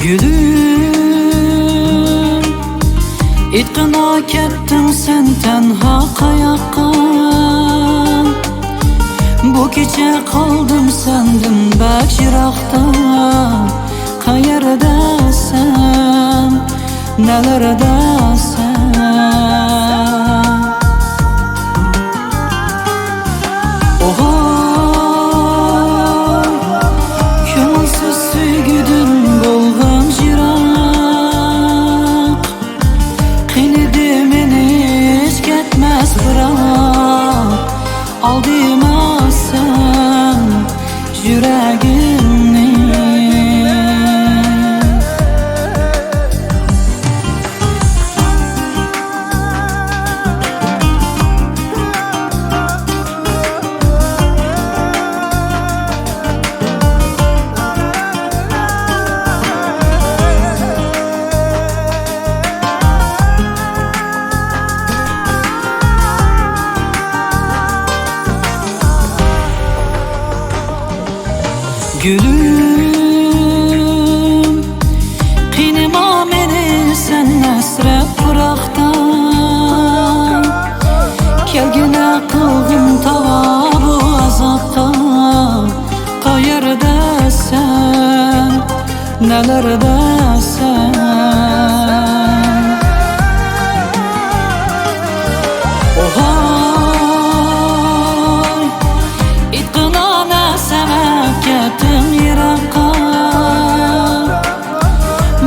Gülüm, itqina ketding sen tenha qayoqqa. Bu kecha qoldim sendan bak yiroqda. Qayerdasan, nelerdasan? Ohoy, ko'ngilsiz sevgidan bo'lgan jiroq. Qildi meni hech ketmas biroq. Aldaymasan yuragimni. Gülüm, qiynama meni sen hasrat firoqdan. Kelgina qilgin tava bu azobda. Qayerdasan, nelerdasan? Ohoy, itqina nasamak ketdim yiroqqa.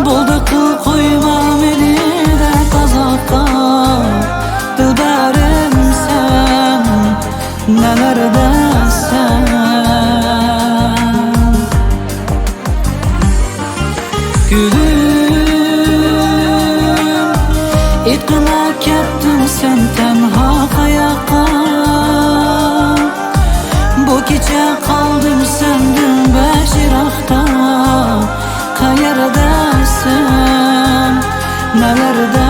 Bo'ldi qil qo'yma meni de azobga. Dilbarim sen, nelerdasan? Gülüm, itqina ketdim sen tenha qayoqqa. Bu kecha qoldim sendan bak yiroqda. Qayerdasan, nelerdasan?